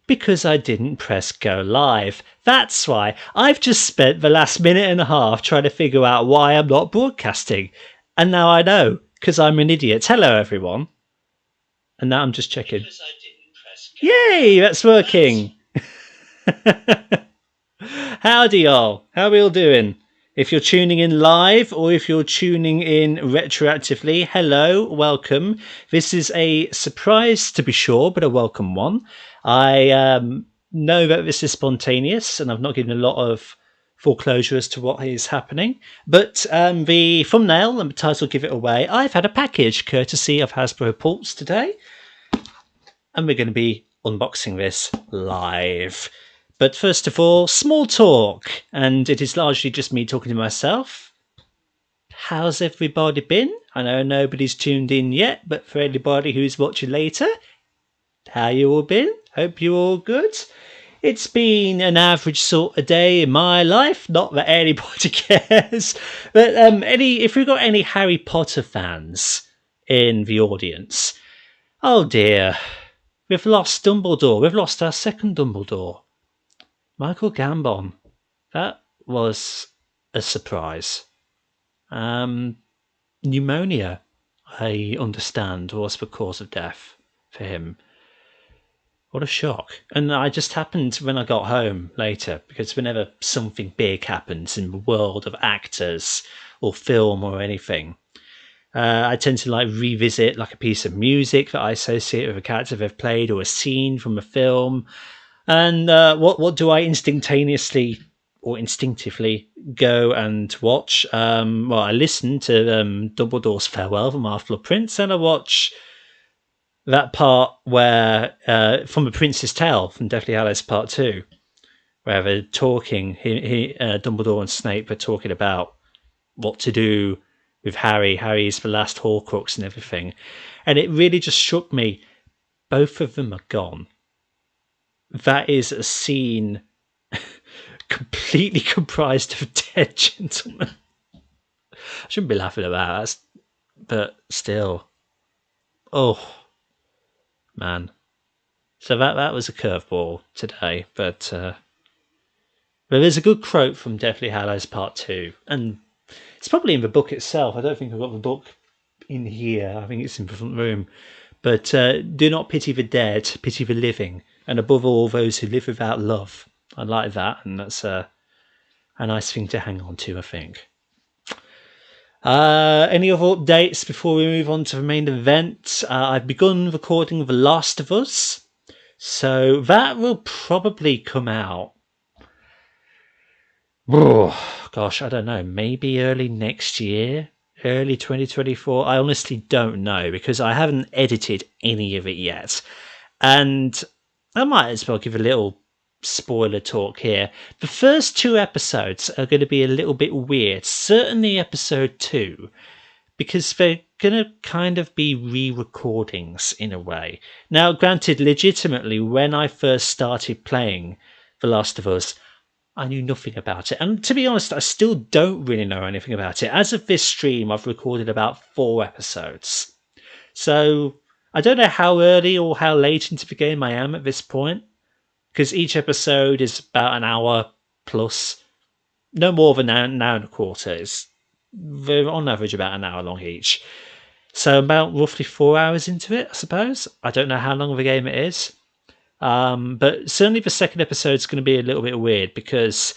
Because I didn't press go live. That's why. I've just spent the last minute and a half trying to figure out why I'm not broadcasting. And now I know, because I'm an idiot. Hello, everyone. And now I'm just checking. Yay, that's working. Howdy, y'all. How are we all doing? If you're tuning in live or if you're tuning in retroactively, hello, welcome. This is a surprise to be sure, but a welcome one. I know that this is spontaneous and I've not given a lot of foreclosure as to what is happening, but the thumbnail and the title give it away. I've had a package courtesy of Hasbro Pulse today, and we're going to be unboxing this live. But first of all, small talk, and it is largely just me talking to myself. How's everybody been? I know nobody's tuned in yet, but for anybody who's watching later, how you all been? Hope you all good. It's been an average sort of day in my life, not that anybody cares. But if we've got any Harry Potter fans in the audience, oh dear, we've lost Dumbledore. We've lost our second Dumbledore. Michael Gambon. That was a surprise. Pneumonia, I understand, was the cause of death for him. What a shock. And I just happened when I got home later, because whenever something big happens in the world of actors or film or anything, I tend to revisit a piece of music that I associate with a character they've played or a scene from a film. And what do I instinctively go and watch? Well, I listen to Dumbledore's Farewell from Half-Blood Prince, and I watch that part where from The Prince's Tale from Deathly Hallows Part 2, where they're talking, Dumbledore and Snape are talking about what to do with Harry. Harry's the last Horcrux and everything. And it really just struck me, both of them are gone. That is a scene completely comprised of dead gentlemen. I shouldn't be laughing about that, but still. Oh, man. So that was a curveball today, but there's a good quote from Deathly Hallows Part 2, and it's probably in the book itself. I don't think I've got the book in here. I think it's in the front room. But do not pity the dead, pity the living, and above all, those who live without love. I like that, and that's a nice thing to hang on to, I think. Any other updates before we move on to the main event? I've begun recording The Last of Us, so that will probably come out. Oh, gosh, I don't know, maybe early next year? Early 2024? I honestly don't know, because I haven't edited any of it yet. And I might as well give a little spoiler talk here. The first 2 episodes are going to be a little bit weird, certainly episode 2, because they're going to kind of be re-recordings in a way. Now, granted, legitimately, when I first started playing The Last of Us, I knew nothing about it. And to be honest, I still don't really know anything about it. As of this stream, I've recorded about 4 episodes. So I don't know how early or how late into the game I am at this point, because each episode is about an hour plus. No more than an hour and a quarter. They're on average about an hour long each. So about roughly 4 hours into it, I suppose. I don't know how long of a game it is. But certainly the second episode is going to be a little bit weird, because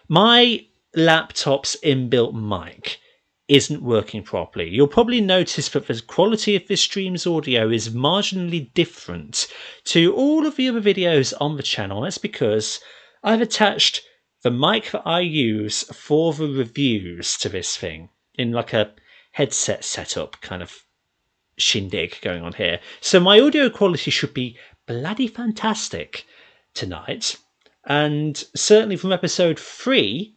my laptop's inbuilt mic isn't working properly. You'll probably notice that the quality of this stream's audio is marginally different to all of the other videos on the channel. That's because I've attached the mic that I use for the reviews to this thing in a headset setup kind of shindig going on here. So my audio quality should be bloody fantastic tonight, and certainly from episode 3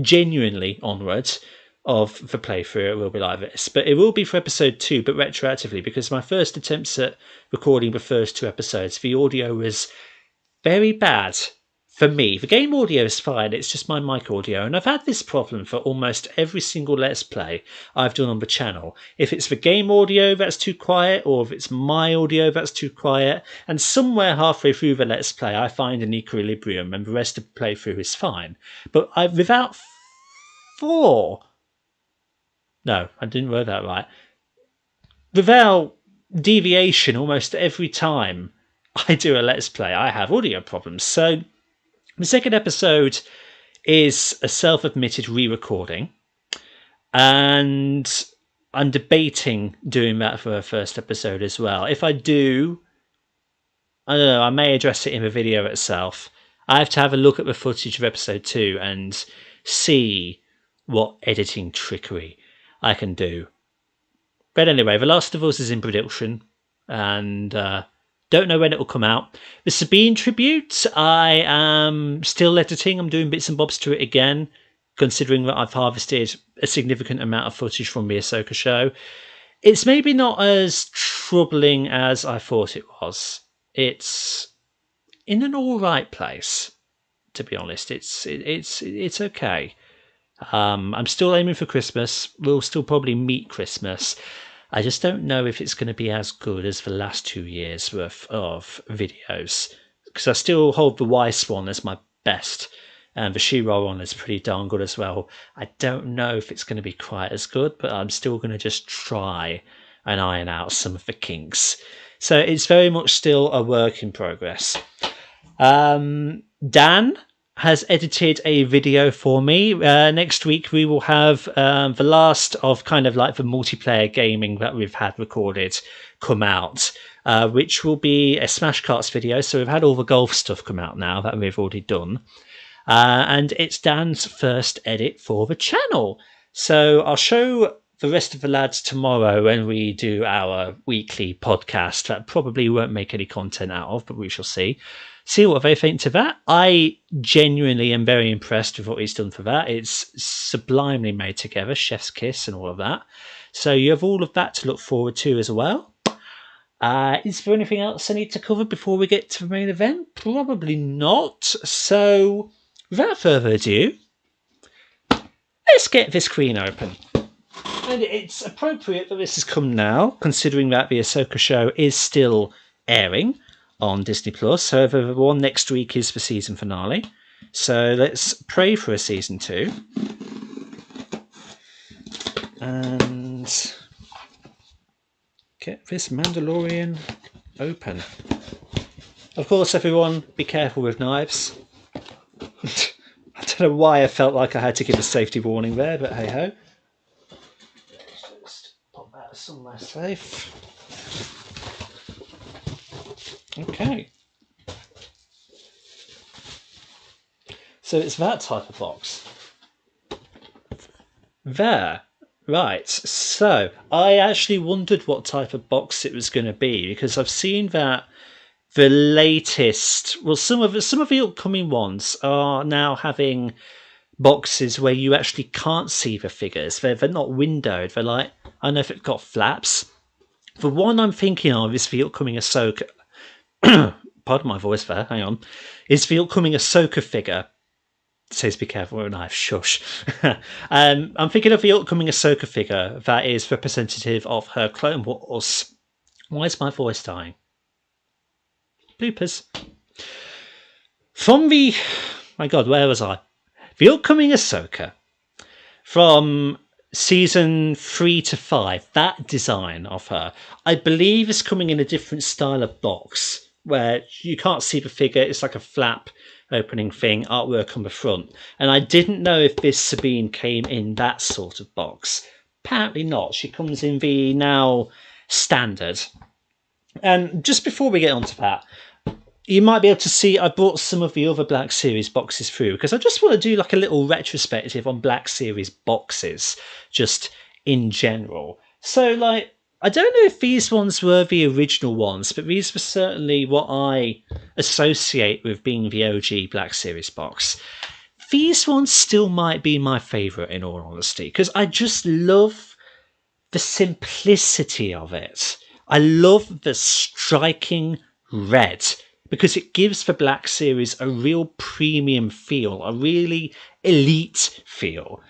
genuinely onwards of the playthrough it will be like this. But it will be for episode 2, but retroactively, because my first attempts at recording the first 2 episodes, the audio was very bad for me. The game audio is fine, it's just my mic audio, and I've had this problem for almost every single Let's Play I've done on the channel. If it's the game audio that's too quiet, or if it's my audio that's too quiet, and somewhere halfway through the Let's Play I find an equilibrium and the rest of the playthrough is fine. But without no, I didn't word that right. Without deviation, almost every time I do a Let's Play, I have audio problems. So the second episode is a self-admitted re-recording, and I'm debating doing that for a first episode as well. If I do, I don't know, I may address it in the video itself. I have to have a look at the footage of episode 2 and see what editing trickery I can do. But anyway, The Last of Us is in production, and don't know when it will come out. The Sabine tribute, I am still editing. I'm doing bits and bobs to it again, considering that I've harvested a significant amount of footage from the Ahsoka show. It's maybe not as troubling as I thought it was. It's in an all right place, to be honest. It's okay. I'm still aiming for Christmas. We'll still probably meet Christmas. I just don't know if it's going to be as good as the last 2 years worth of videos, because I still hold the Weiss one as my best, and the She-Ra one is pretty darn good as well. I don't know if it's going to be quite as good, but I'm still going to just try and iron out some of the kinks. So it's very much still a work in progress. Dan has edited a video for me. Next week we will have the last of kind of like the multiplayer gaming that we've had recorded come out, which will be a Smash Karts video. So we've had all the golf stuff come out now that we've already done. And it's Dan's first edit for the channel. So I'll show the rest of the lads tomorrow when we do our weekly podcast that probably won't make any content out of, but we shall see what they think to that. I genuinely am very impressed with what he's done for that. It's sublimely made together, chef's kiss and all of that. So you have all of that to look forward to as well. Is there anything else I need to cover before we get to the main event? Probably not. So without further ado, let's get this screen open. And it's appropriate that this has come now, considering that the Ahsoka show is still airing on Disney Plus. However, the one next week is the season finale. So let's pray for a season 2. And get this Mandalorian open. Of course, everyone, be careful with knives. I don't know why I felt like I had to give a safety warning there, but hey ho. Let's just pop that somewhere safe. Okay. So it's that type of box. There. Right. So I actually wondered what type of box it was going to be, because I've seen that the latest, well, some of the upcoming ones are now having boxes where you actually can't see the figures. They're not windowed. They're like, I don't know if it's got flaps. The one I'm thinking of is the upcoming Ahsoka. Pardon my voice there, hang on. Is the upcoming Ahsoka figure. It says be careful with a knife, shush. I'm thinking of the upcoming Ahsoka figure that is representative of her Clone Wars. Why is my voice dying? Bloopers. From the... My God, where was I? The upcoming Ahsoka. From season 3 to 5, that design of her, I believe is coming in a different style of box, where you can't see the figure. It's like a flap opening thing, artwork on the front. And I didn't know if this Sabine came in that sort of box. Apparently not. She comes in the now standard. And just before we get onto that, you might be able to see I brought some of the other Black Series boxes through, because I just want to do like a little retrospective on Black Series boxes, just in general. So, like, I don't know if these ones were the original ones, but these were certainly what I associate with being the OG Black Series box. These ones still might be my favourite, in all honesty, because I just love the simplicity of it. I love the striking red because it gives the Black Series a real premium feel, a really elite feel.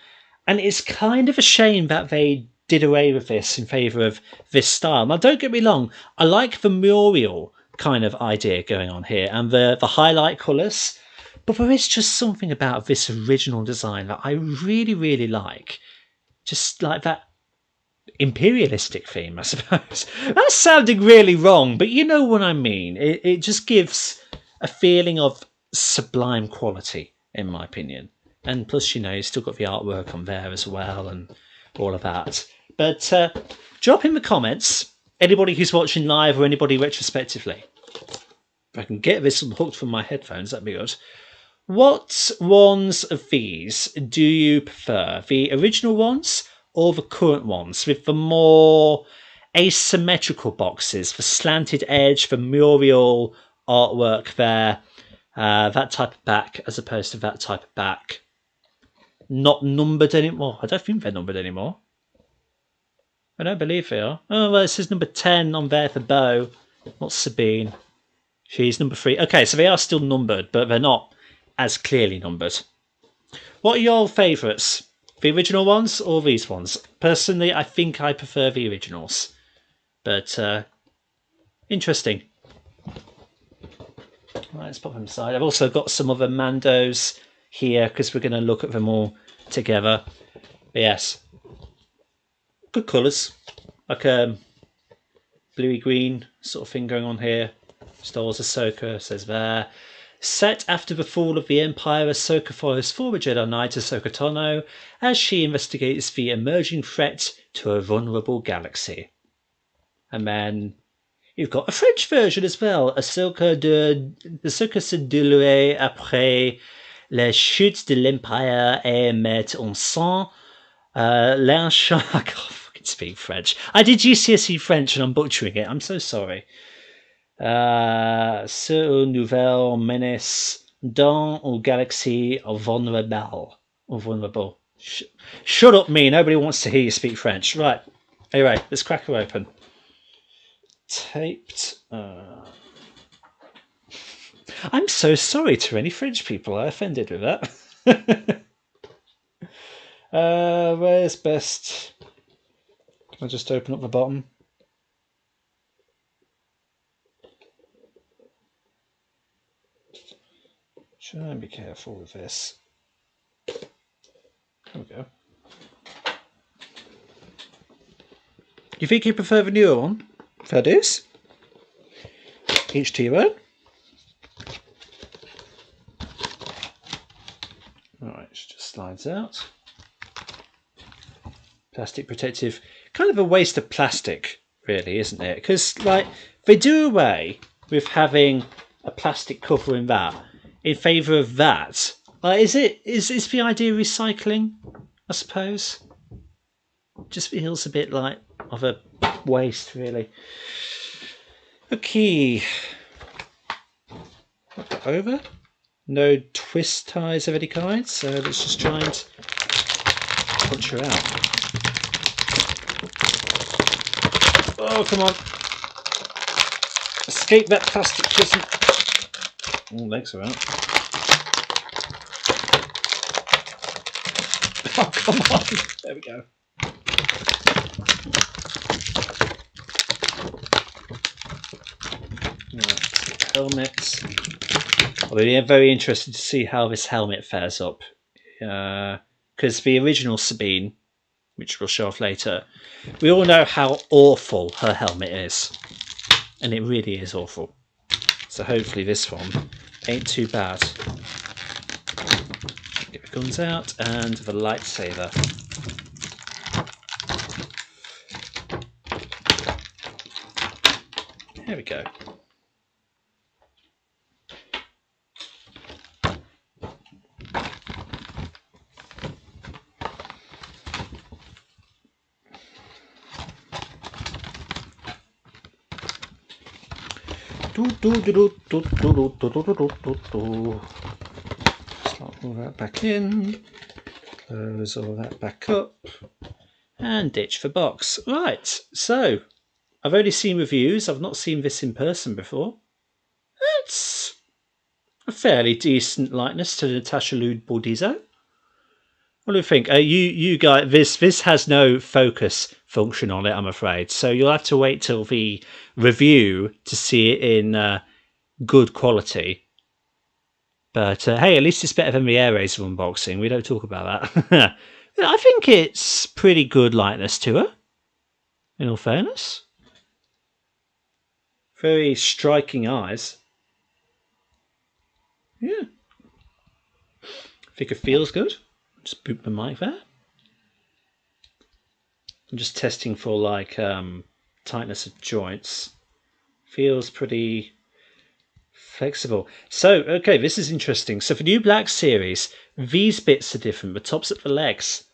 And it's kind of a shame that they did away with this in favour of this style. Now, don't get me wrong, I like the Muriel kind of idea going on here and the highlight colours, but there is just something about this original design that I really, really like. Just like that imperialistic theme, I suppose. That's sounding really wrong, but you know what I mean. It just gives a feeling of sublime quality, in my opinion. And plus, you know, you've still got the artwork on there as well and all of that. But drop in the comments, anybody who's watching live or anybody retrospectively. If I can get this hooked from my headphones, that'd be good. What ones of these do you prefer? The original ones or the current ones with the more asymmetrical boxes, the slanted edge, the Muriel artwork there, that type of back as opposed to that type of back? Not numbered anymore. I don't think they're numbered anymore. I don't believe they are. Oh, well, it says number 10 on there for Bo. What's Sabine? She's number 3. Okay, so they are still numbered, but they're not as clearly numbered. What are your favourites? The original ones or these ones? Personally, I think I prefer the originals. But, interesting. Right, let's pop them aside. I've also got some other Mandos here because we're going to look at them all together. But yes, good colours. Like a bluey green sort of thing going on here. Star Wars Ahsoka says there. Set after the fall of the Empire, Ahsoka follows former Jedi Knight Ahsoka Tano as she investigates the emerging threat to a vulnerable galaxy. And then you've got a French version as well. Ahsoka se déloue après la chute de l'Empire et met en sang l'enchant. I can't fucking speak French. I did GCSE French and I'm butchering it. I'm so sorry. Ce nouvelle menace dans une galaxie vulnerable. Vulnerable. Shut up, me. Nobody wants to hear you speak French. Right. Anyway, let's crack her open. Taped. I'm so sorry to any French people I offended with that. Where's best? Can I just open up the bottom? Try and be careful with this. There we go. You think you prefer the newer one? Fair dues. Each to your own. Alright, it just slides out. Plastic protective. Kind of a waste of plastic, really, isn't it? Because, like, they do away with having a plastic cover in that in favour of that. Is the idea recycling, I suppose? Just feels a bit like of a waste, really. Okay. Over. No twist ties of any kind, so let's just try and punch her out. Oh, come on. Escape that plastic prison. Oh, legs are out. Oh, come on. There we go. Right, helmet. I'll be very interested to see how this helmet fares up. Because the original Sabine, which we'll show off later, we all know how awful her helmet is. And it really is awful. So hopefully this one ain't too bad. Get the guns out and the lightsaber. There we go. Slot all that back in, close all that back up, and ditch the box. Right, so I've only seen reviews, I've not seen this in person before. That's a fairly decent likeness to Natasha Lud Bordizzo. What do you think? You guys, this has no focus function on it, I'm afraid. So you'll have to wait till the review to see it in good quality. But hey, at least it's better than the Air Razor unboxing. We don't talk about that. I think it's pretty good likeness to her, in all fairness. Very striking eyes. Yeah. I think it feels good. Just boot my mic there. I'm just testing for like tightness of joints. Feels pretty flexible. So, okay, this is interesting. So for New Black Series, these bits are different. The tops of the legs.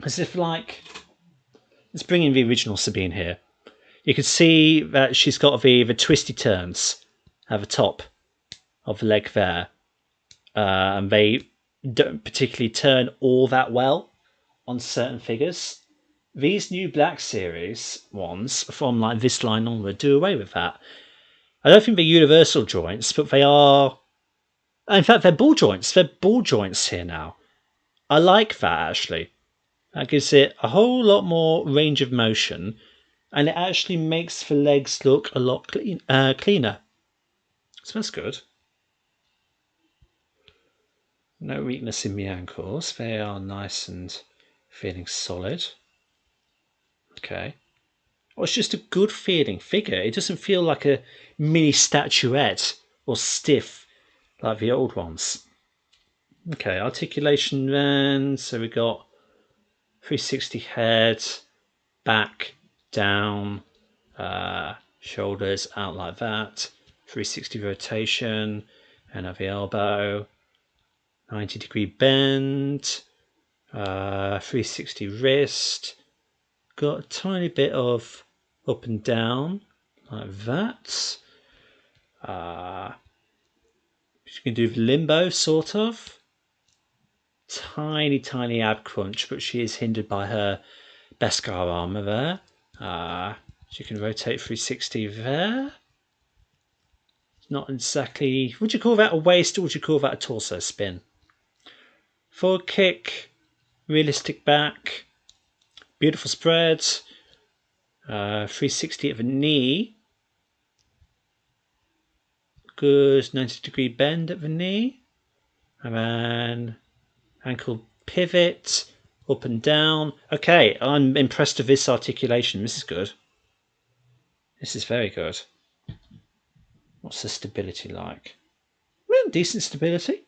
As if like... Let's bring in the original Sabine here. You can see that she's got the twisty turns at the top of the leg there. And they don't particularly turn all that well on certain figures. These New Black Series ones from like this line onward do away with that. I don't think they're universal joints, but they are... In fact, they're ball joints. They're ball joints here now. I like that, actually. That gives it a whole lot more range of motion, and it actually makes the legs look a lot cleaner. So that's good. No weakness in the ankles. They are nice and feeling solid. Okay. Well, it's just a good feeling figure. It doesn't feel like a mini statuette or stiff like the old ones. Okay, articulation then. So we got 360 head, back, down, shoulders out like that, 360 rotation, and at the elbow, 90-degree bend, 360 wrist, got a tiny bit of up and down like that. You can do limbo sort of. Tiny ab crunch, but she is hindered by her Beskar armor there. She can rotate 360 there. Not exactly... Would you call that a waist or would you call that a torso spin? Forward kick, realistic back, beautiful spread, 360 at the knee. Good 90-degree bend at the knee. And then ankle pivot, up and down. Okay, I'm impressed with this articulation. This is good. This is very good. What's the stability like? Well, decent stability.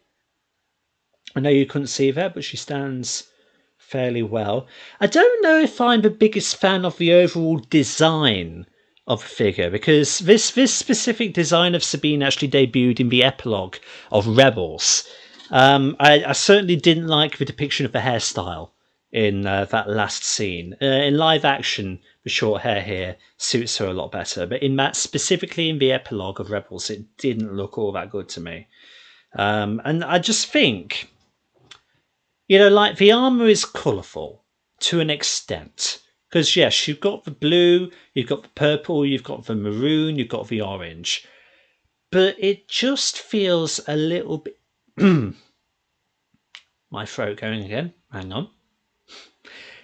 I know you couldn't see that, but she stands fairly well. I don't know if I'm the biggest fan of the overall design of the figure, because this specific design of Sabine actually debuted in the epilogue of Rebels. I certainly didn't like the depiction of the hairstyle in that last scene. In live action, the short hair here suits her a lot better, but in that, specifically in the epilogue of Rebels, it didn't look all that good to me. And I just think, you know, like the armor is colourful to an extent. Because yes, you've got the blue, you've got the purple, you've got the maroon, you've got the orange. But it just feels a little bit... My throat going again. Hang on.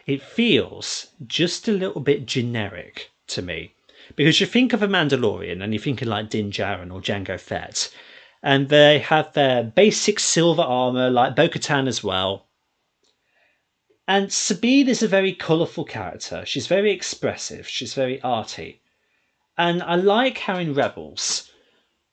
It feels just a little bit generic to me. Because you think of a Mandalorian and you're thinking like Din Djarin or Jango Fett. And they have their basic silver armor like Bo-Katan as well. And Sabine is a very colourful character. She's very expressive. She's very arty. And I like how in Rebels,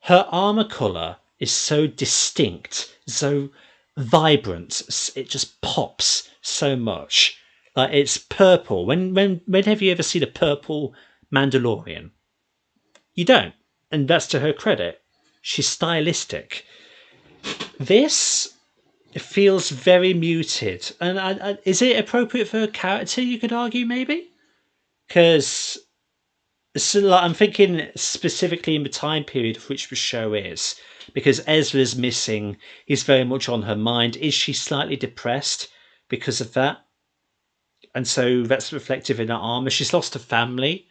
her armour colour is so distinct, so vibrant. It just pops so much. Like it's purple. When have you ever seen a purple Mandalorian? You don't. And that's to her credit. She's stylistic. This... It feels very muted. And is it appropriate for her character, you could argue, maybe? Because like, I'm thinking specifically in the time period of which the show is. Because Ezra's missing. He's very much on her mind. Is she slightly depressed because of that? And so that's reflective in her armour. She's lost her family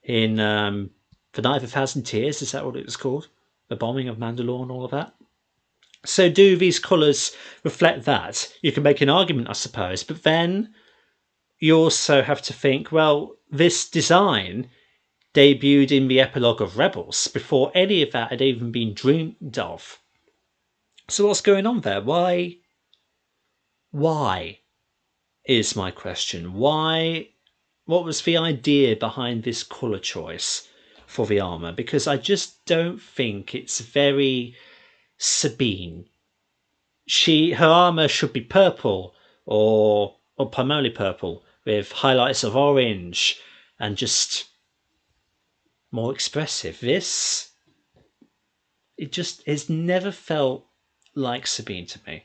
in The Night of 1,000 Tears. Is that what it was called? the bombing of Mandalore and all of that. So do these colours reflect that? You can make an argument, I suppose, but then you also have to think, well, this design debuted in the epilogue of Rebels before any of that had even been dreamed of. So what's going on there? Why is my question. Why? What was the idea behind this colour choice for the armour? Because I just don't think it's very Sabine. Her armour should be purple or primarily purple with highlights of orange and just more expressive. It's never felt like Sabine to me.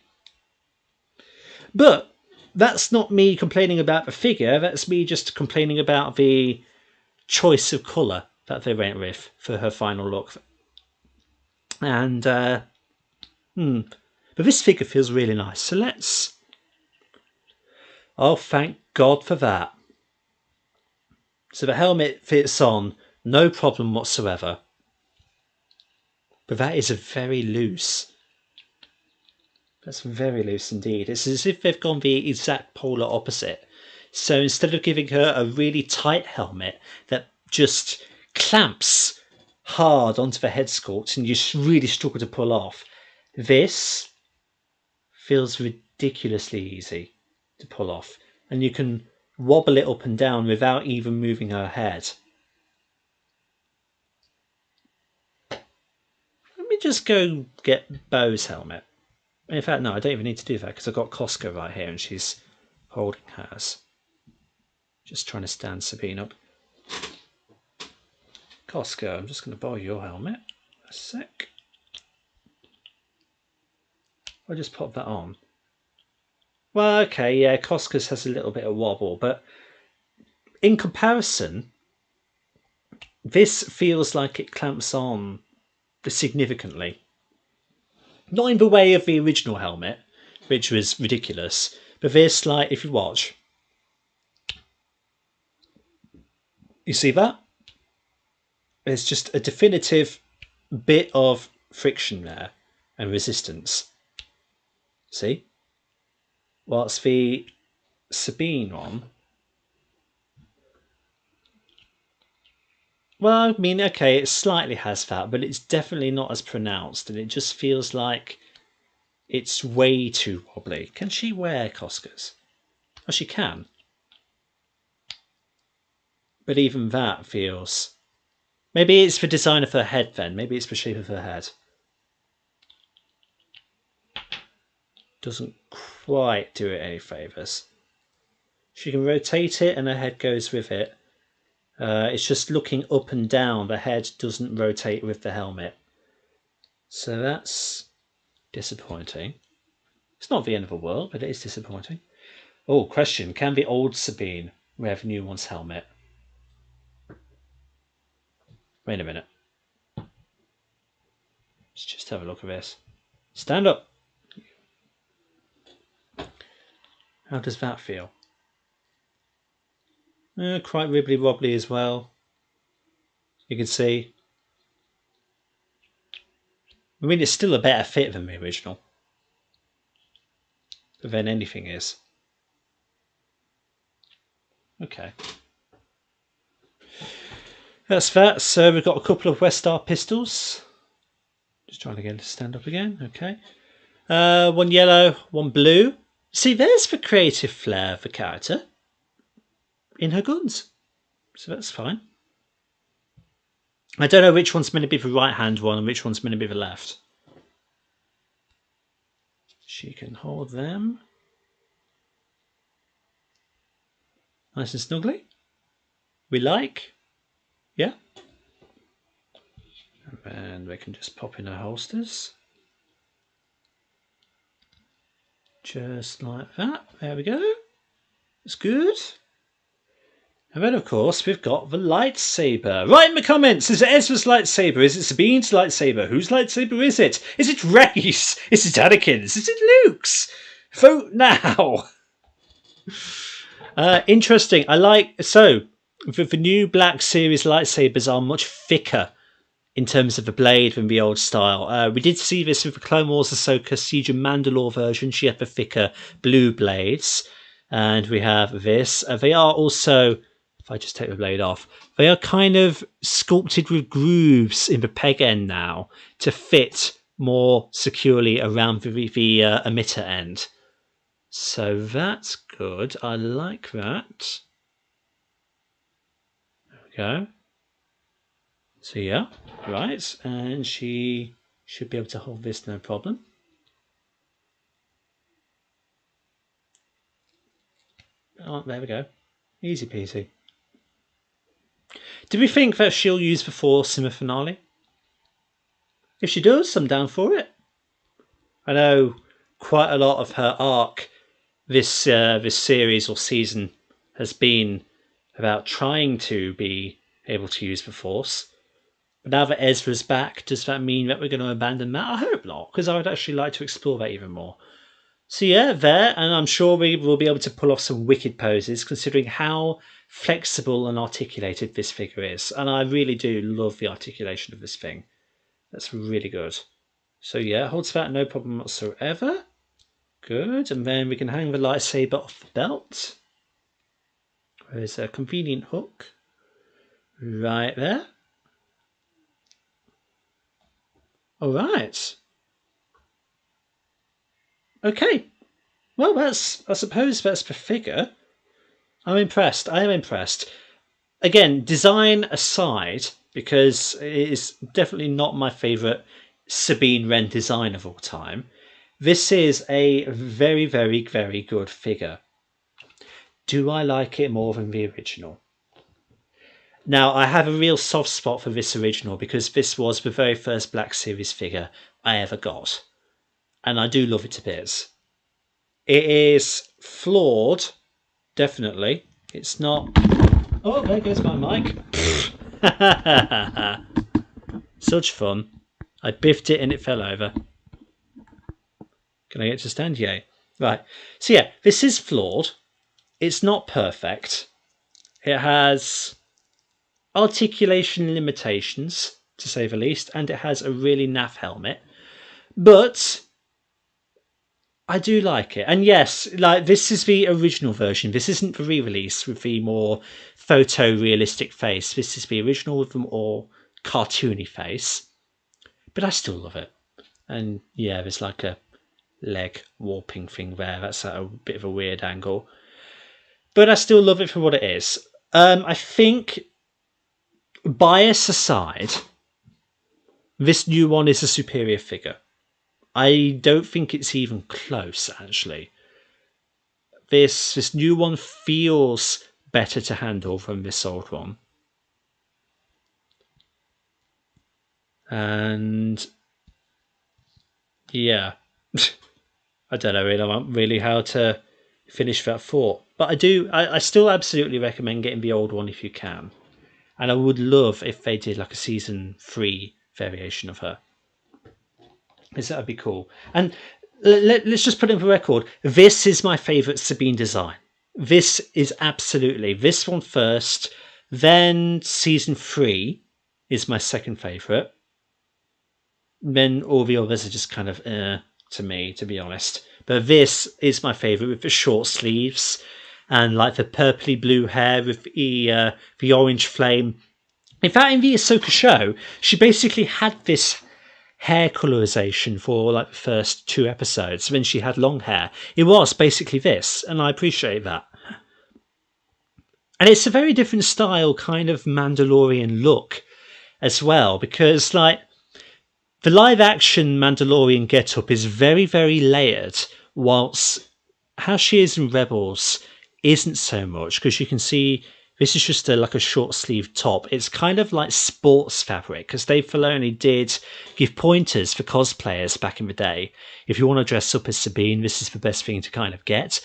But that's not me complaining about the figure. That's me just complaining about the choice of colour that they went with for her final look. And but this figure feels really nice. So let's. Oh, thank God for that. So the helmet fits on, no problem whatsoever. But that is very loose. That's very loose indeed. It's as if they've gone the exact polar opposite. So instead of giving her a really tight helmet that just clamps hard onto the head sculpt and you really struggle to pull off, this feels ridiculously easy to pull off. And you can wobble it up and down without even moving her head. Let me just go get Bo's helmet. In fact, no, I don't even need to do that because I've got Costco right here and she's holding hers. Just trying to stand Sabine up. Costco, I'm just going to borrow your helmet. A sec. I'll just pop that on. Well, okay, yeah, Costco's has a little bit of wobble, but in comparison, this feels like it clamps on significantly. Not in the way of the original helmet, which was ridiculous, but this, like, if you watch, you see that? There's just a definitive bit of friction there and resistance. See? Whilst the Sabine one, well, I mean, okay, it slightly has that, but it's definitely not as pronounced, and it just feels like it's way too wobbly. Can she wear Costco's? Oh, she can. But even that feels... Maybe it's the design of her head then. Maybe it's the shape of her head. Doesn't quite do it any favours. She can rotate it and her head goes with it. It's just looking up and down. The head doesn't rotate with the helmet. So that's disappointing. It's not the end of the world, but it is disappointing. Oh, question. Can the old Sabine wear the new one's helmet? Wait a minute. Let's just have a look at this. Stand up. How does that feel? Quite wibbly wobbly as well. You can see. I mean, it's still a better fit than the original. But then anything is. Okay. That's that. So we've got a couple of Westar pistols. Just trying to get it to stand up again. Okay. One yellow, one blue. See, there's the creative flair of the character in her guns. So that's fine. I don't know which one's meant to be the right hand one and which one's meant to be the left. She can hold them. Nice and snugly. We like. Yeah. And then we can just pop in her holsters. Just like that. There we go. That's good. And then, of course, we've got the lightsaber. Write in the comments, is it Ezra's lightsaber? Is it Sabine's lightsaber? Whose lightsaber is it? Is it Rey's? Is it Anakin's? Is it Luke's? Vote now. Interesting. I like... So, the new Black Series lightsabers are much thicker in terms of the blade from the old style. We did see this with the Clone Wars Ahsoka Siege of Mandalore version. She had the thicker blue blades. And we have this. They are also, if I just take the blade off, they are kind of sculpted with grooves in the peg end now to fit more securely around the emitter end. So that's good. I like that. There we go. So yeah, right. And she should be able to hold this no problem. Oh, there we go. Easy peasy. Do we think that she'll use the Force in the finale? If she does, I'm down for it. I know quite a lot of her arc this series or season has been about trying to be able to use the Force. But now that Ezra's back, does that mean that we're going to abandon that? I hope not, because I would actually like to explore that even more. So yeah, there, and I'm sure we will be able to pull off some wicked poses, considering how flexible and articulated this figure is. And I really do love the articulation of this thing. That's really good. So yeah, holds that no problem whatsoever. Good, and then we can hang the lightsaber off the belt. There's a convenient hook right there. All right. Okay. Well, I suppose that's the figure. I'm impressed. I am impressed. Again, design aside, because it is definitely not my favourite Sabine Wren design of all time. This is a very, very, very good figure. Do I like it more than the original? Now, I have a real soft spot for this original because this was the very first Black Series figure I ever got. And I do love it to bits. It is flawed, definitely. It's not... Oh, there goes my mic. Such fun. I biffed it and it fell over. Can I get to stand? Yay. Right. So yeah, this is flawed. It's not perfect. It has articulation limitations, to say the least, and it has a really naff helmet. But I do like it. And yes, like this is the original version. This isn't the re-release with the more photorealistic face. This is the original with the more cartoony face. But I still love it. And yeah, there's like a leg warping thing there. That's at a bit of a weird angle. But I still love it for what it is. I think, bias aside, this new one is a superior figure. I don't think it's even close, actually. This new one feels better to handle than this old one. And yeah, I don't know really how to finish that thought. But I still absolutely recommend getting the old one if you can. And I would love if they did like a season 3 variation of her. Because that would be cool. And let's just put it for record. This is my favourite Sabine design. This is absolutely this one first. Then season 3 is my second favourite. Then all the others are just kind of to me, to be honest. But this is my favourite with the short sleeves and like the purpley blue hair with the orange flame. In fact, in the Ahsoka show, she basically had this hair colorization for like the first 2 episodes when she had long hair. It was basically this, and I appreciate that. And it's a very different style kind of Mandalorian look as well, because like the live action Mandalorian getup is very, very layered, whilst how she is in Rebels isn't so much, because you can see this is just like a short sleeve top. It's kind of like sports fabric, because Dave Filoni did give pointers for cosplayers back in the day. If you want to dress up as Sabine, this is the best thing to kind of get.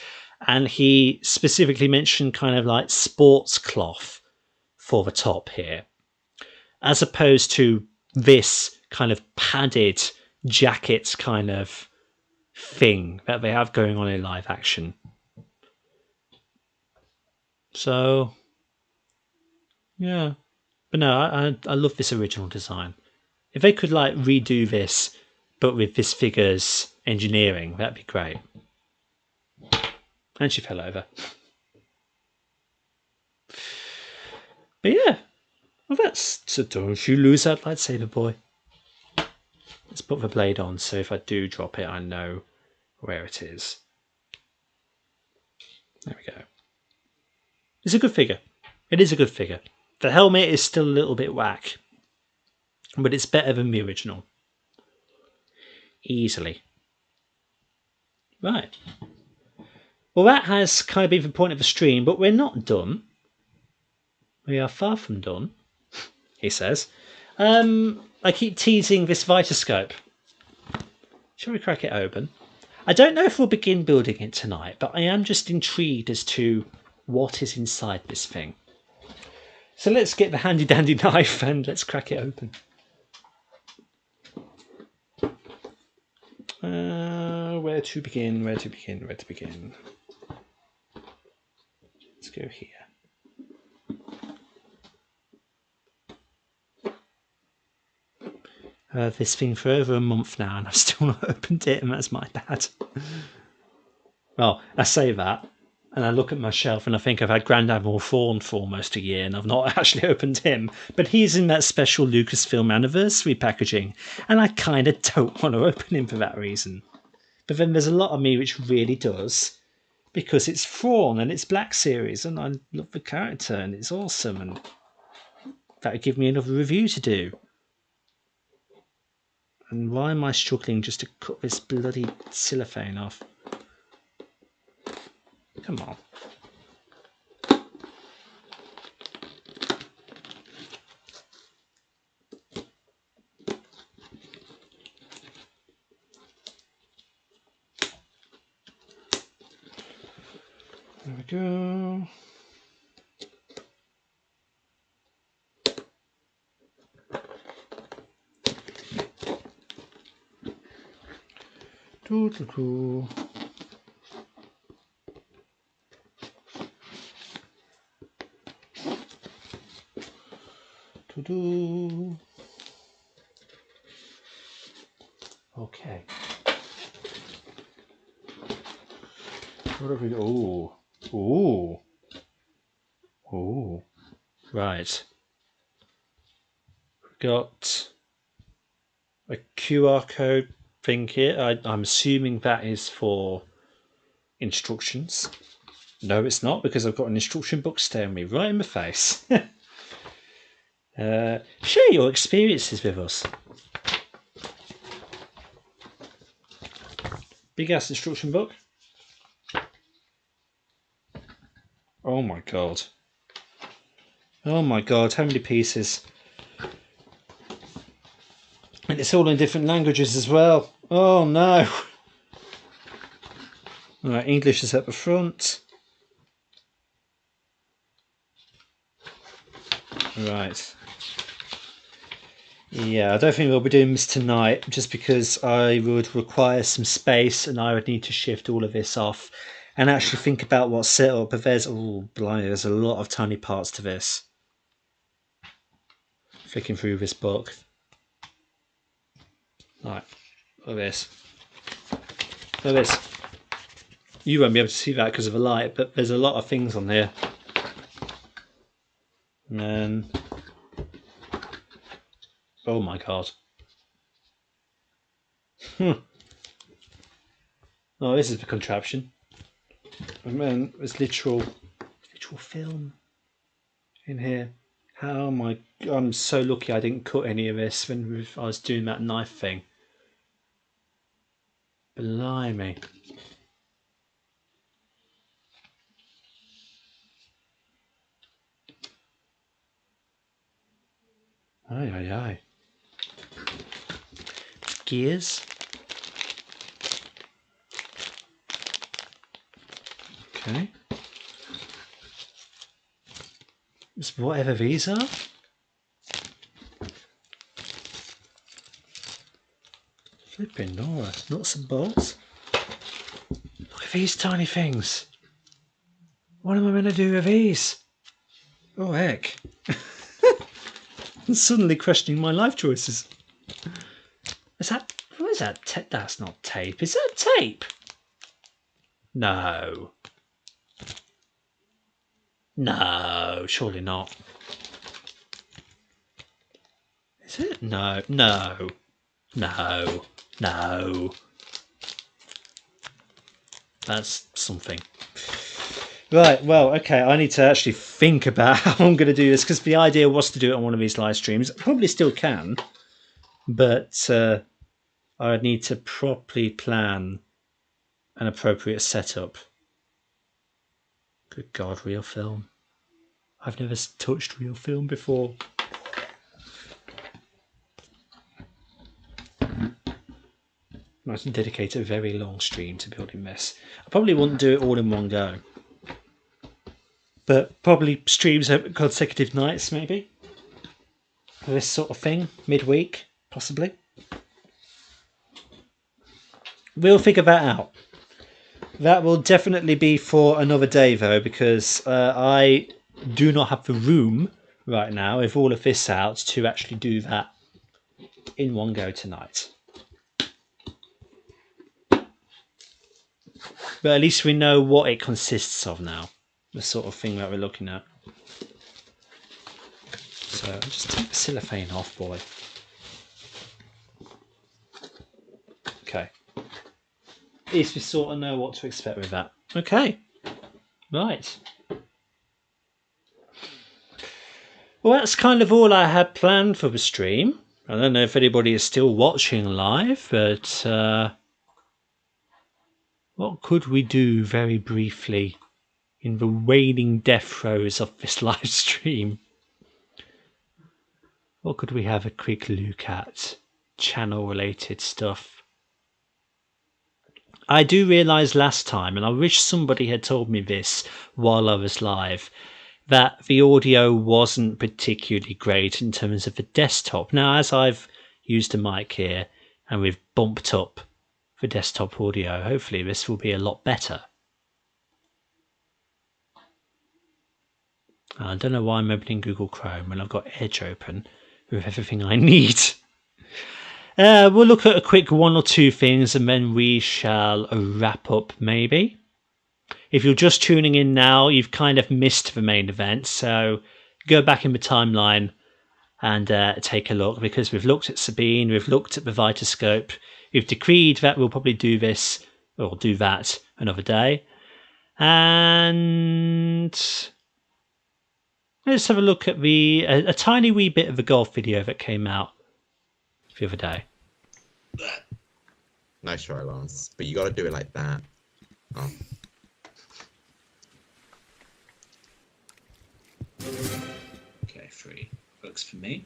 And he specifically mentioned kind of like sports cloth for the top here, as opposed to this kind of padded jacket kind of thing that they have going on in live action. So yeah, but no, I love this original design. If they could like redo this, but with this figure's engineering, that'd be great. And she fell over. But yeah, well, that's so don't you lose that lightsaber, boy. Let's put the blade on, so if I do drop it, I know where it is. There we go. It's a good figure. It is a good figure. The helmet is still a little bit whack, but it's better than the original. Easily. Right. Well, that has kind of been the point of the stream, but we're not done. We are far from done, he says. I keep teasing this Vitascope. Shall we crack it open? I don't know if we'll begin building it tonight, but I am just intrigued as to what is inside this thing. So let's get the handy dandy knife and let's crack it open. Where to begin? Where to begin? Where to begin? Let's go here. This thing for over a month now and I've still not opened it, and that's my bad. Well, I say that and I look at my shelf and I think I've had Grand Admiral Thrawn for almost a year and I've not actually opened him, but he's in that special Lucasfilm anniversary packaging and I kind of don't want to open him for that reason. But then there's a lot of me which really does, because it's Thrawn and it's Black Series and I love the character and it's awesome, and that would give me another review to do. And why am I struggling just to cut this bloody cellophane off? Come on. There we go. Doo-doo-doo. Doo-doo. Okay. What have we got? Ooh. Ooh. Ooh. Right. We've got a QR code thing here. I'm assuming that is for instructions. No, it's not, because I've got an instruction book staring me right in the face. Share your experiences with us. Big ass instruction book. Oh my god. Oh my god, how many pieces? And it's all in different languages as well. Oh no. Alright, English is at the front. Right. Yeah, I don't think we'll be doing this tonight, just because I would require some space and I would need to shift all of this off and actually think about what's set up. But there's, oh blimey, there's a lot of tiny parts to this. Flicking through this book. Right, look at this. Look at this. You won't be able to see that because of the light, but there's a lot of things on here. And then, oh my god. Oh, this is the contraption. And then there's literal film in here. How my, I'm so lucky I didn't cut any of this when I was doing that knife thing. Blimey. Aye, aye, aye. Gears. Okay. It's whatever these are. Flipping Nora. Nuts and bolts. Look at these tiny things. What am I going to do with these? Oh heck. I'm suddenly questioning my life choices. Is that that's not tape. Is that tape? No. No, surely not. Is it? No, no, no, no. That's something. Right, well, okay, I need to actually think about how I'm going to do this, because the idea was to do it on one of these live streams. I probably still can, but I would need to properly plan an appropriate setup. Good God, real film. I've never touched real film before. I can dedicate a very long stream to building this. I probably wouldn't do it all in one go, but probably streams over consecutive nights, maybe. This sort of thing, midweek, possibly. We'll figure that out. That will definitely be for another day, though, because I do not have the room right now, with all of this out, to actually do that in one go tonight. But at least we know what it consists of now, the sort of thing that we're looking at. So I'll just take the cellophane off, boy. Okay. At least we sort of know what to expect with that. Okay. Right. Well, that's kind of all I had planned for the stream. I don't know if anybody is still watching live, but what could we do very briefly in the waning death throes of this live stream? What could we have a quick look at? Channel-related stuff. I do realise last time, and I wish somebody had told me this while I was live, that the audio wasn't particularly great in terms of the desktop. Now, as I've used a mic here and we've bumped up for desktop audio, hopefully this will be a lot better. I don't know why I'm opening Google Chrome when I've got Edge open with everything I need. We'll look at a quick one or two things and then we shall wrap up, maybe. If you're just tuning in now, you've kind of missed the main event, so go back in the timeline and take a look, because we've looked at Sabine, we've looked at the Vitascope, we've decreed that we'll probably do this or do that another day, and let's have a look at a tiny wee bit of the golf video that came out the other day. Nice try, Lance, but you got to do it like that. Oh. Okay, 3 works for me.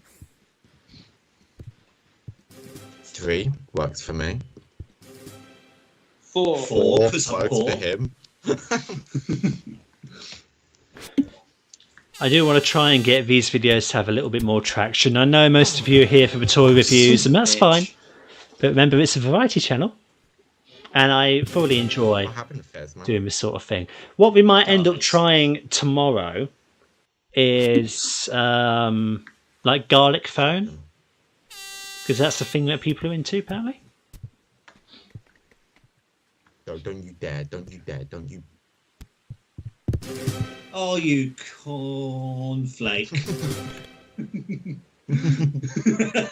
3 works for me. 4 works for him. I do want to try and get these videos to have a little bit more traction. I know most of you are here for the toy reviews, and that's fine. But remember, it's a variety channel, and I thoroughly enjoy doing this sort of thing. What we might end up trying tomorrow is like garlic phone, because that's the thing that people are into, apparently. No, don't you dare, don't you dare, don't you. Oh, you cornflake.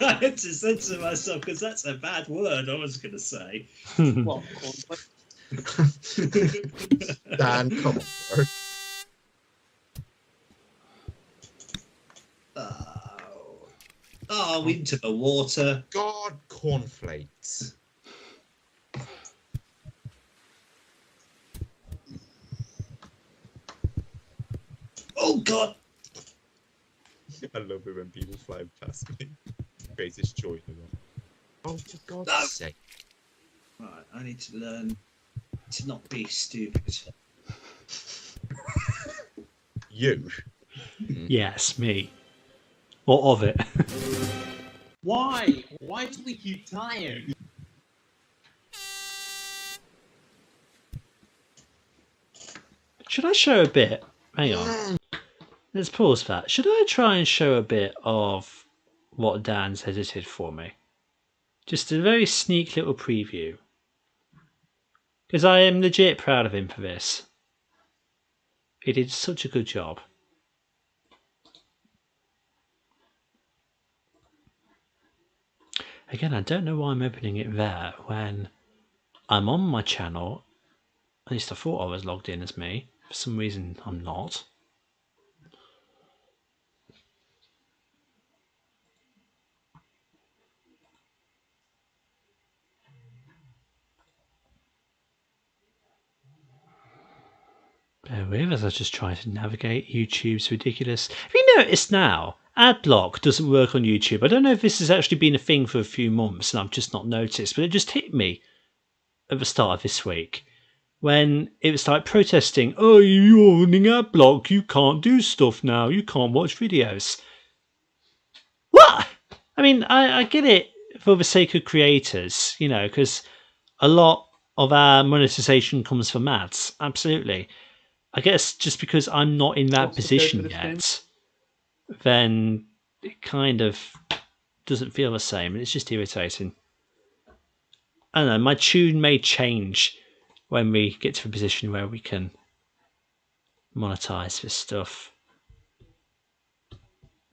I had to censor myself because that's a bad word I was going to say. What, cornflake? Dan, come on, bro. Oh, into the water. God, cornflakes. Oh, God. I love it when people fly past me. Greatest joy in the world. Oh, for God's sake. Right, I need to learn to not be stupid. You? Yes, me. What of it? Why? Why do we keep dying? Should I show a bit? Hang on. Let's pause that. Should I try and show a bit of what Dan's edited for me? Just a very sneak little preview. Because I am legit proud of him for this. He did such a good job. Again, I don't know why I'm opening it there when I'm on my channel. At least I thought I was logged in as me. For some reason, I'm not. Bear with as I just try to navigate YouTube's ridiculous. Have you noticed now? Ad block doesn't work on YouTube. I don't know if this has actually been a thing for a few months and I've just not noticed, but it just hit me at the start of this week when it was like protesting, oh, you're running ad block, you can't do stuff now, you can't watch videos. What? I mean, I get it for the sake of creators, you know, because a lot of our monetization comes from ads, absolutely. I guess just because I'm not in that position yet, then it kind of doesn't feel the same. It's just irritating. I don't know, my tune may change when we get to a position where we can monetize this stuff.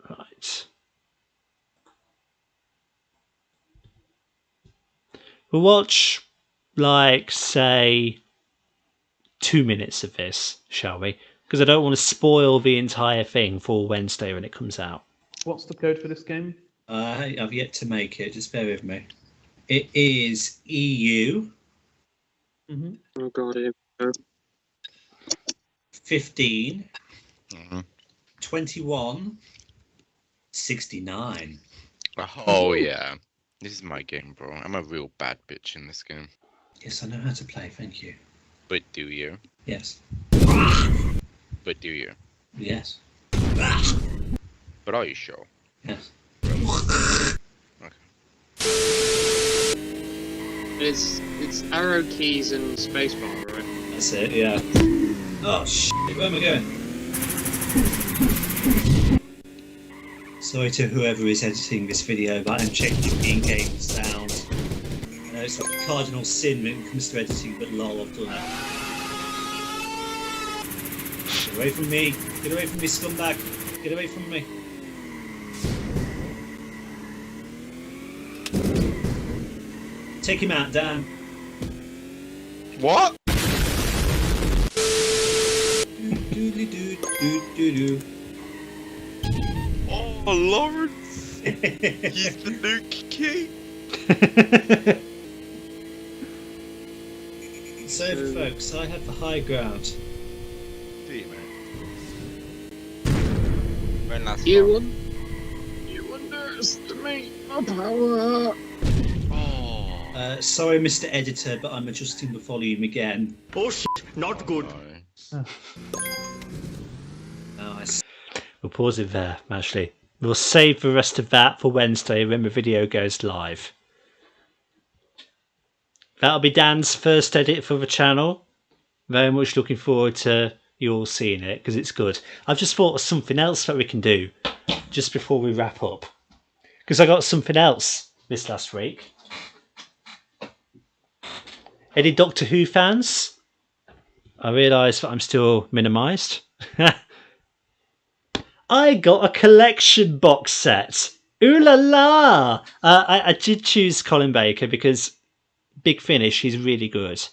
Right. We'll watch, like, say, 2 minutes of this, shall we? Because I don't want to spoil the entire thing for Wednesday when it comes out. What's the code for this game? I've yet to make it. Just bear with me. It is EU. Mm-hmm. Oh god, here we go. 15. Mhm. 21. 69. Oh yeah, this is my game, bro. I'm a real bad bitch in this game. Yes, I know how to play. Thank you. But do you? Yes. But do you? Yes. But are you sure? Yes. It's arrow keys and spacebar, right? That's it, yeah. Oh, shit. Where am I going? Sorry to whoever is editing this video, but I'm checking the in-game sound. It's like a cardinal sin when it comes to editing, but lol, I've done it. Get away from me! Get away from me, scumbag! Get away from me! Take him out, Dan. What? Oh, Lawrence! He's the nuke king. So, folks, I have the high ground. Do you, man? When last You underestimate my power. Oh. Sorry, Mr. Editor, but I'm adjusting the volume again. Oh shit, not good. No. Nice. We'll pause it there, actually. We'll save the rest of that for Wednesday when the video goes live. That'll be Dan's first edit for the channel. Very much looking forward to you all seeing it, because it's good. I've just thought of something else that we can do just before we wrap up. Because I got something else this last week. Any Doctor Who fans? I realise that I'm still minimised. I got a collection box set. Ooh la la! I did choose Colin Baker because Big Finish, he's really good.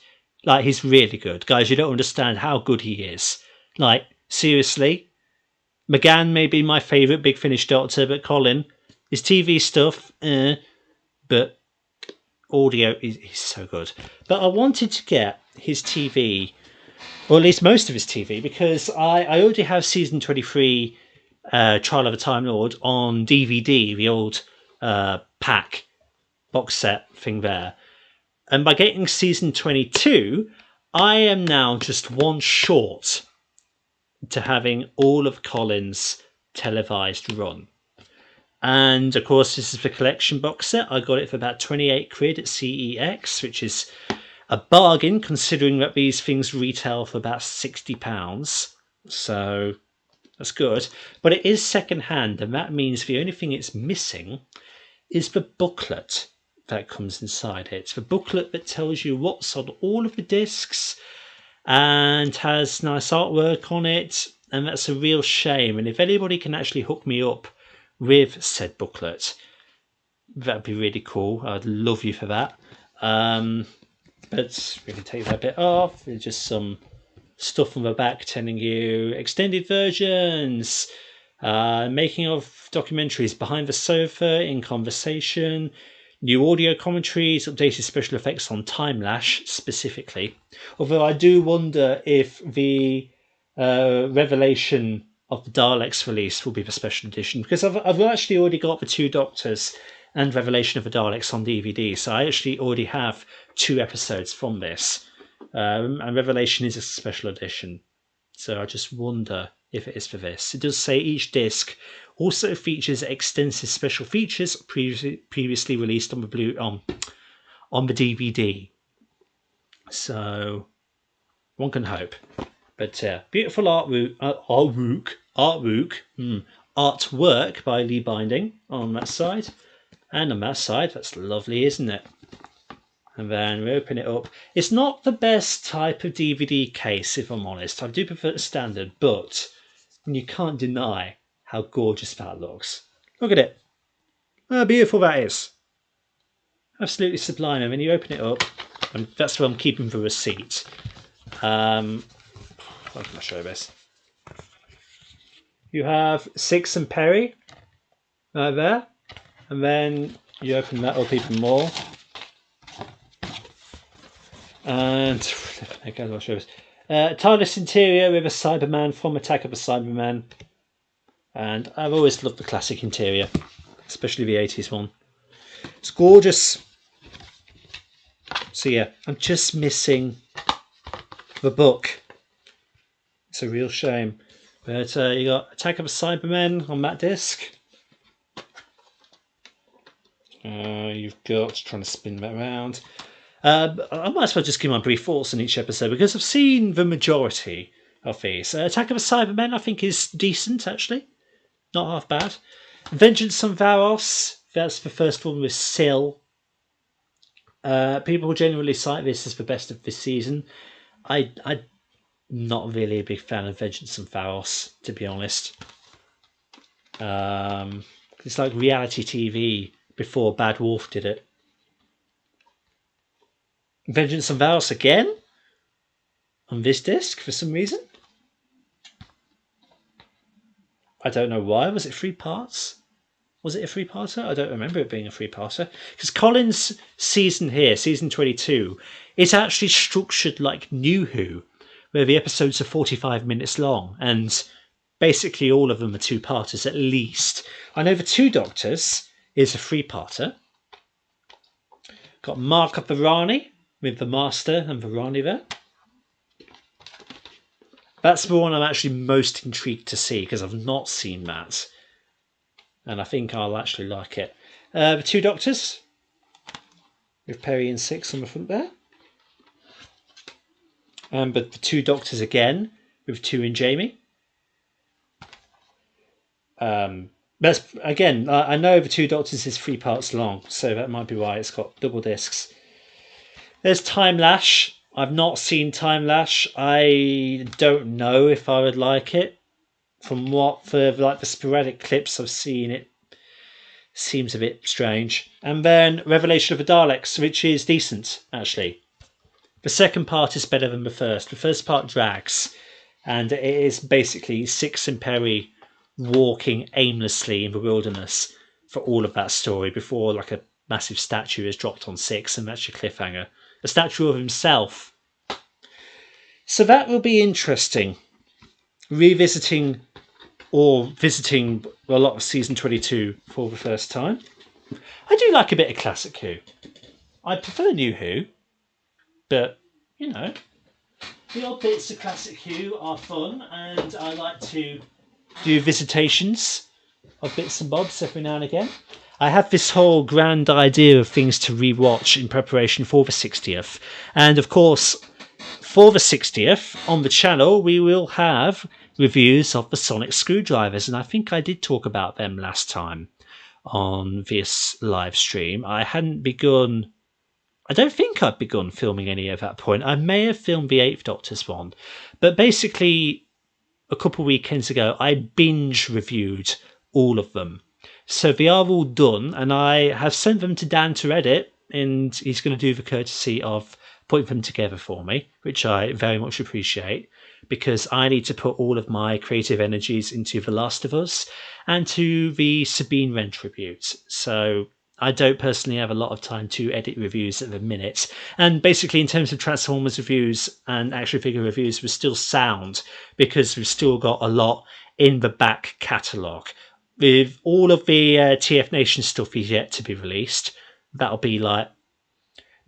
Like, he's really good. Guys, you don't understand how good he is. Like, seriously. McGann may be my favourite Big Finish Doctor, but Colin, his TV stuff, but audio is so good. But I wanted to get his TV, or at least most of his TV, because I already have season 23 Trial of a Time Lord on DVD, the old pack box set thing there. And by getting season 22, I am now just one short to having all of Colin's televised run. And of course, this is the collection box set. I got it for about 28 quid at CEX, which is a bargain considering that these things retail for about £60. So that's good. But it is second hand, and that means the only thing it's missing is the booklet that comes inside it. The booklet that tells you what's on all of the discs and has nice artwork on it, and that's a real shame. And if anybody can actually hook me up with said booklet, that'd be really cool. I'd love you for that. But we can take that bit off. There's just some stuff on the back telling you extended versions, making of documentaries, behind the sofa, in conversation, new audio commentaries, updated special effects on Time Lash specifically. Although I do wonder if the Revelation of the Daleks release will be the special edition, because I've actually already got the Two Doctors and Revelation of the Daleks on DVD, so I actually already have 2 episodes from this. And Revelation is a special edition, so I just wonder if it is for this. It does say each disc also features extensive special features previously released on the on the DVD. So one can hope. But beautiful artwork by Lee Binding on that side, and on that side. That's lovely, isn't it? And then we open it up. It's not the best type of DVD case, if I'm honest. I do prefer the standard, but you can't deny how gorgeous that looks. Look at it. How beautiful that is. Absolutely sublime. And when you open it up, and that's where I'm keeping the receipt. How can I show this? You have Six and Perry right there. And then you open that up even more. And okay, I'll show this. TARDIS interior with a Cyberman from Attack of the Cybermen. And I've always loved the classic interior, especially the 80s one. It's gorgeous. So yeah, I'm just missing the book. It's a real shame. But you got Attack of the Cybermen on that disc. You've got, trying to spin that around. I might as well just give my brief thoughts on each episode, because I've seen the majority of these. Attack of the Cybermen, I think, is decent, actually. Not half bad. Vengeance on Varos, that's the first one with Syl. People generally cite this as the best of this season. I'm not really a big fan of Vengeance on Varos, to be honest. It's like reality TV before Bad Wolf did it. Vengeance on Varos again on this disc for some reason. I don't know why. Was it 3 parts? Was it a 3-parter? I don't remember it being a 3-parter. Because Colin's season here, season 22, it's actually structured like New Who, where the episodes are 45 minutes long, and basically all of them are 2-parters at least. I know the Two Doctors is a 3-parter. Got Mark of Varani with the Master and Varani there. That's the one I'm actually most intrigued to see, because I've not seen that. And I think I'll actually like it. The Two Doctors, with Perry and Six on the front there. But the Two Doctors again, with Tu and Jamie. That's, again, I know the Two Doctors is 3 parts long, so that might be why it's got double discs. There's Time Lash. I've not seen Time Lash. I don't know if I would like it. From what, for like the sporadic clips I've seen, it seems a bit strange. And then Revelation of the Daleks, which is decent, actually. The second part is better than the first. The first part drags, and it is basically Six and Perry walking aimlessly in the wilderness for all of that story before like a massive statue is dropped on Six, and that's your cliffhanger. A statue of himself. So that will be interesting. Revisiting or visiting a lot of season 22 for the first time. I do like a bit of classic Who. I prefer New Who, but you know, the odd bits of classic Who are fun, and I like to do visitations of bits and bobs every now and again. I have this whole grand idea of things to rewatch in preparation for the 60th, and of course, for the 60th on the channel we will have reviews of the Sonic Screwdrivers, and I think I did talk about them last time. on this live stream. I don't think I'd begun filming any at that point. I may have filmed the Eighth Doctor's one, but basically a couple of weekends ago, I binge reviewed all of them. So they are all done, and I have sent them to Dan to edit, and he's going to do the courtesy of putting them together for me, which I very much appreciate, because I need to put all of my creative energies into The Last of Us and to the Sabine Wren tribute. So I don't personally have a lot of time to edit reviews at the minute. And basically, in terms of Transformers reviews and action figure reviews, we're still sound because we've still got a lot in the back catalogue. With all of the TF Nation stuff is yet to be released. That'll be like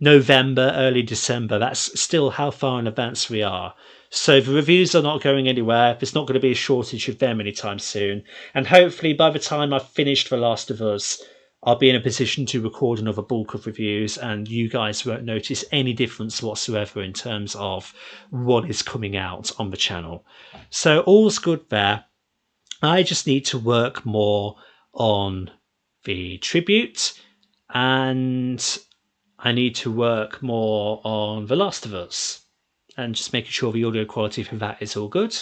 November, early December. That's still how far in advance we are. So the reviews are not going anywhere. There's not going to be a shortage of them anytime soon. And hopefully by the time I've finished The Last of Us, I'll be in a position to record another bulk of reviews, and you guys won't notice any difference whatsoever in terms of what is coming out on the channel. So all's good there. I just need to work more on the tribute, and I need to work more on The Last of Us, and just making sure the audio quality for that is all good.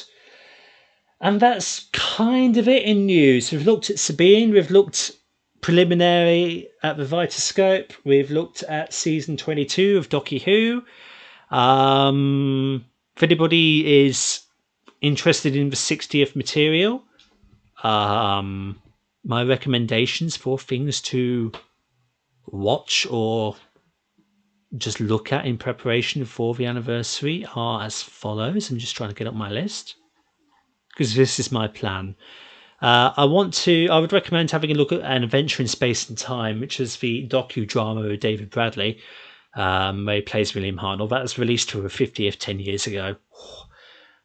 And that's kind of it in news. We've looked at Sabine, we've looked preliminary at the Vitascope, we've looked at season 22 of Doctor Who. If anybody is interested in the 60th material, my recommendations for things to watch or just look at in preparation for the anniversary are as follows. I'm just trying to get up my list because this is my plan. I would recommend having a look at An Adventure in Space and Time, which is the docudrama of David Bradley, where he plays William Hartnell. That was released for the 50th 10 years ago.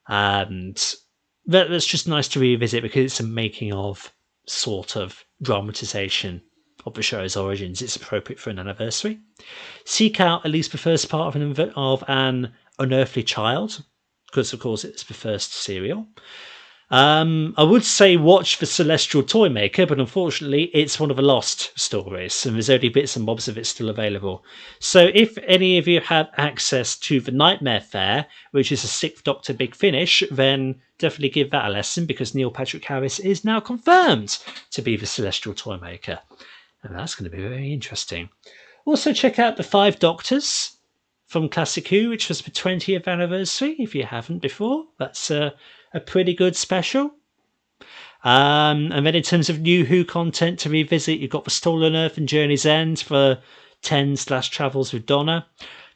And that's just nice to revisit because it's a making of sort of dramatization of the show's origins. It's appropriate for an anniversary. Seek out at least the first part of An Unearthly Child, because of course it's the first serial. I would say watch The Celestial Toymaker, but unfortunately it's one of the lost stories, and there's only bits and bobs of it still available. So if any of you have access to The Nightmare Fair, which is a Sixth Doctor Big Finish, then definitely give that a lesson, because Neil Patrick Harris is now confirmed to be the Celestial Toymaker. And that's going to be very interesting. Also check out The Five Doctors from Classic Who, which was the 20th anniversary, if you haven't before. That's a pretty good special. And then in terms of new Who content to revisit, you've got The Stolen Earth and Journey's End for 10/Travels with Donna.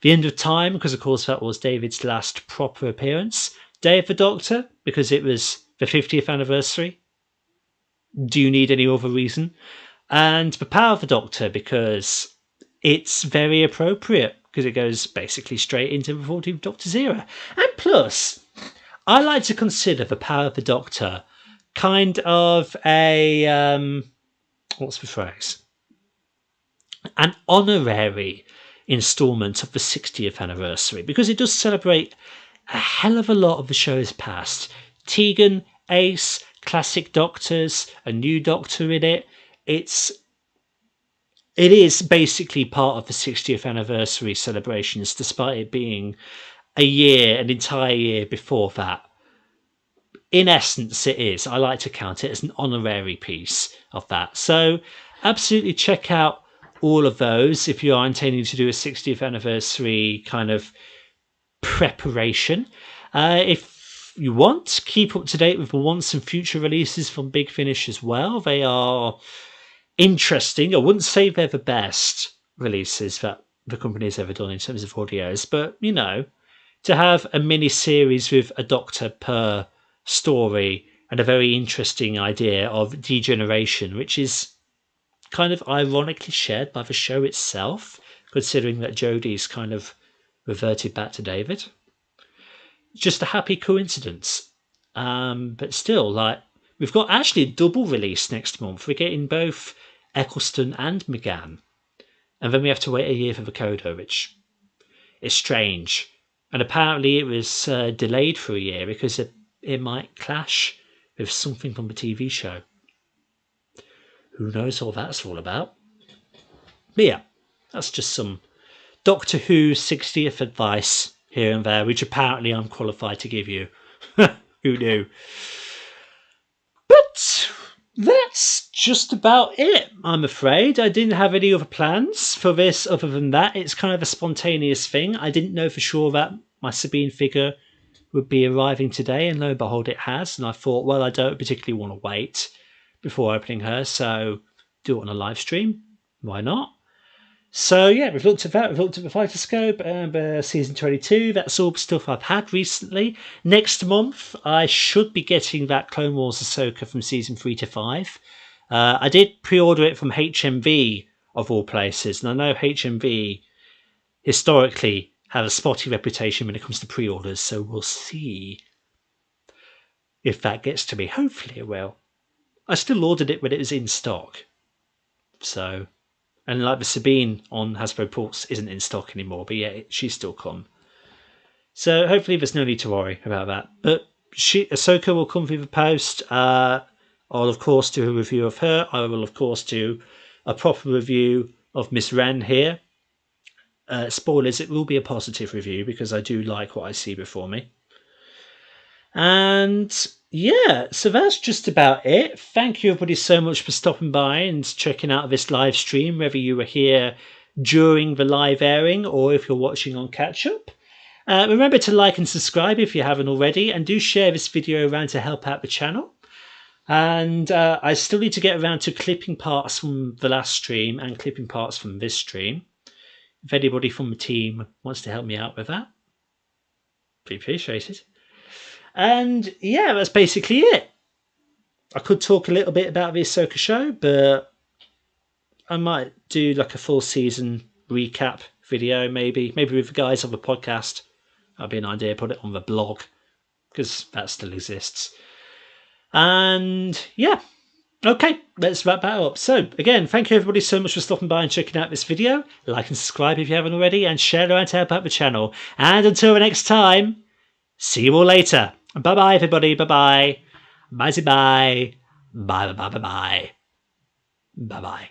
The End of Time, because of course that was David's last proper appearance. Day of the Doctor, because it was the 50th anniversary. Do you need any other reason? And The Power of the Doctor, because it's very appropriate, because it goes basically straight into the 14th Doctor's era. And plus, I like to consider The Power of the Doctor kind of a, what's the phrase? An honorary instalment of the 60th anniversary, because it does celebrate a hell of a lot of the show's past. Tegan, Ace, classic Doctors, a new Doctor in it. It is basically part of the 60th anniversary celebrations, despite it being an entire year before that. In essence, it is. I like to count it as an honorary piece of that. So absolutely check out all of those if you are intending to do a 60th anniversary kind of preparation. If you want, keep up to date with the once and future releases from Big Finish as well. They are interesting. I wouldn't say they're the best releases that the company has ever done in terms of audios, but you know, to have a mini series with a Doctor per story and a very interesting idea of degeneration, which is kind of ironically shared by the show itself, considering that Jodie's kind of reverted back to David. Just a happy coincidence. But still, like, we've got actually a double release next month. We're getting both Eccleston and McGann. And then we have to wait a year for the Coda, which is strange. And apparently it was delayed for a year because it might clash with something from the TV show. who knows what that's all about. But yeah, that's just some Doctor Who 60th advice here and there, which apparently I'm qualified to give you. Who knew? But that's just about it, I'm afraid. I didn't have any other plans for this other than that. It's kind of a spontaneous thing. I didn't know for sure that my Sabine figure would be arriving today, and lo and behold it has. And I thought, well, I don't particularly want to wait before opening her, so do it on a live stream. Why not? So yeah, we've looked at that. We've looked at the Phytoscope, season 22. That's all the stuff I've had recently. Next month, I should be getting that Clone Wars Ahsoka from season 3 to 5. I did pre-order it from HMV of all places, and I know HMV historically have a spotty reputation when it comes to pre-orders. So we'll see if that gets to me. Hopefully it will. I still ordered it when it was in stock, so. And like the Sabine on Hasbro Pulse isn't in stock anymore, but yeah, she's still come. So hopefully there's no need to worry about that. But Ahsoka will come through the post. I'll of course do a review of her. I will of course do a proper review of Miss Wren here. Spoilers, it will be a positive review because I do like what I see before me. And yeah, so that's just about it. Thank you everybody so much for stopping by and checking out this live stream, whether you were here during the live airing or if you're watching on catch up. Remember to like and subscribe if you haven't already, and do share this video around to help out the channel. And I still need to get around to clipping parts from the last stream and clipping parts from this stream. If anybody from the team wants to help me out with that, be appreciated. And yeah, that's basically it. I could talk a little bit about the Ahsoka show, but I might do like a full season recap video, maybe with the guys on the podcast. That'd be an idea. Put it on the blog because that still exists. And yeah, okay, let's wrap that up. So again, thank you everybody so much for stopping by and checking out this video. Like and subscribe if you haven't already, and share around to help out the channel. And until the next time, see you all later. Bye bye, everybody. Bye bye. Bye bye. Bye bye bye bye. Bye bye.